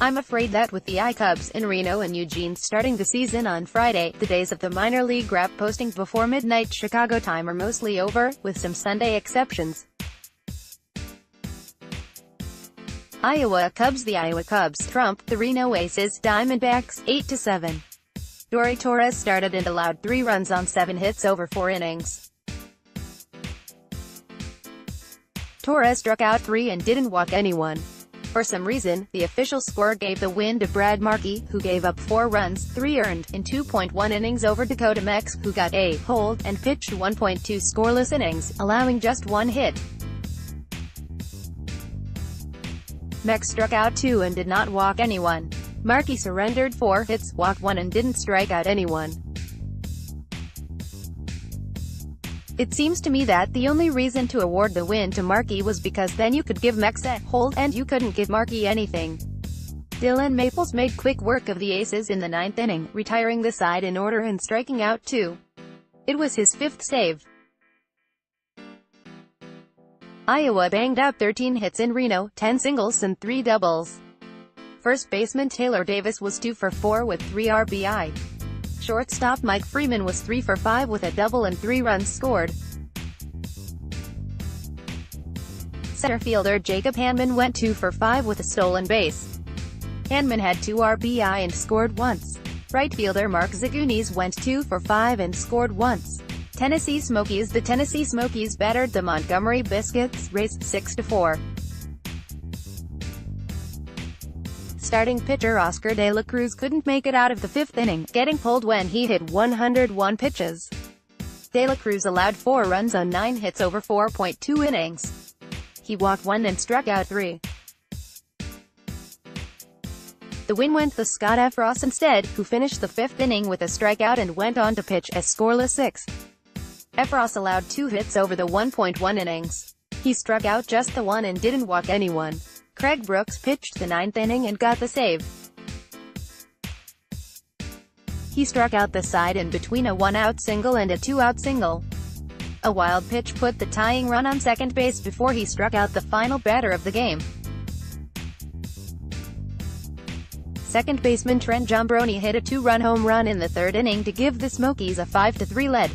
I'm afraid that with the Cubs in Reno and Eugene starting the season on Friday, the days of the minor league wrap posting before midnight Chicago time are mostly over, with some Sunday exceptions. Iowa Cubs. The Iowa Cubs trumped the Reno Aces Diamondbacks 8-7. Daury Torrez started and allowed 3 runs on 7 hits over 4 innings. Torrez struck out 3 and didn't walk anyone. For some reason, the official score gave the win to Brad Markey, who gave up 4 runs, 3 earned, in 2.1 innings over Dakota Mex, who got a hold, and pitched 1.2 scoreless innings, allowing just 1 hit. Mex struck out 2 and did not walk anyone. Markey surrendered 4 hits, walked 1 and didn't strike out anyone. It seems to me that the only reason to award the win to Markey was because then you could give Mex a hold, and you couldn't give Markey anything. Dylan Maples made quick work of the Aces in the 9th inning, retiring the side in order and striking out 2. It was his 5th save. Iowa banged out 13 hits in Reno, 10 singles and 3 doubles. First baseman Taylor Davis was 2 for 4 with 3 RBI. Shortstop Mike Freeman was 3 for 5 with a double and 3 runs scored. Center fielder Jacob Hanman went 2 for 5 with a stolen base. Hanman had 2 RBI and scored once. Right fielder Mark Zagunis went 2 for 5 and scored once. Tennessee Smokies. The Tennessee Smokies battered the Montgomery Biscuits Rays 6-4. Starting pitcher Oscar De La Cruz couldn't make it out of the 5th inning, getting pulled when he hit 101 pitches. De La Cruz allowed 4 runs on 9 hits over 4.2 innings. He walked 1 and struck out 3. The win went to Scott Effross instead, who finished the 5th inning with a strikeout and went on to pitch a scoreless 6. Effross allowed 2 hits over the 1.1 innings. He struck out just the 1 and didn't walk anyone. Craig Brooks pitched the 9th inning and got the save. He struck out the side in between a 1-out single and a 2-out single. A wild pitch put the tying run on second base before he struck out the final batter of the game. Second baseman Trent Giambrone hit a 2-run home run in the 3rd inning to give the Smokies a 5-3 lead.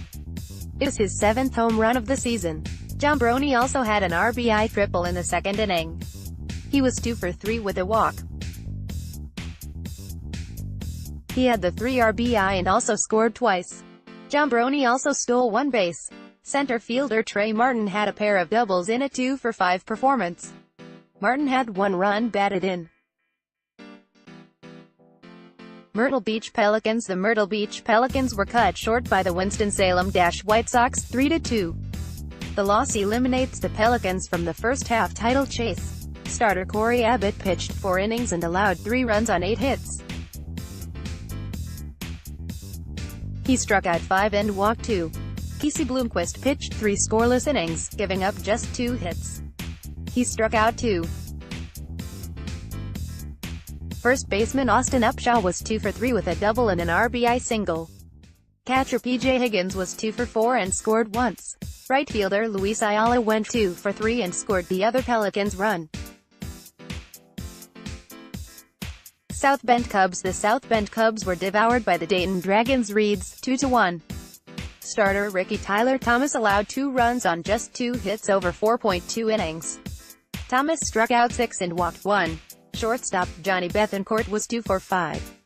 It was his 7th home run of the season. Giambrone also had an RBI triple in the 2nd inning. He was 2 for 3 with a walk. He had the 3 RBI and also scored twice. Giambrone also stole 1 base. Center fielder Trey Martin had a pair of doubles in a 2 for 5 performance. Martin had 1 run batted in. Myrtle Beach Pelicans. The Myrtle Beach Pelicans were cut short by the Winston-Salem-White Sox 3-2. The loss eliminates the Pelicans from the first-half title chase. Starter Corey Abbott pitched 4 innings and allowed 3 runs on 8 hits. He struck out 5 and walked 2. Casey Bloomquist pitched 3 scoreless innings, giving up just 2 hits. He struck out 2. First baseman Austin Upshaw was 2 for 3 with a double and an RBI single. Catcher P.J. Higgins was 2 for 4 and scored once. Right fielder Luis Ayala went 2 for 3 and scored the other Pelicans run. South Bend Cubs. The South Bend Cubs were devoured by the Dayton Dragons Reeds 2-1. Starter Ricky Tyler Thomas allowed 2 runs on just 2 hits over 4.2 innings. Thomas struck out 6 and walked 1. Shortstop Johnny Bethancourt was 2 for 5.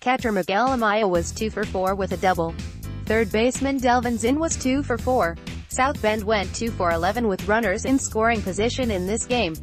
Catcher Miguel Amaya was 2 for 4 with a double. Third baseman Delvin Zinn was 2 for 4. South Bend went 2 for 11 with runners in scoring position in this game.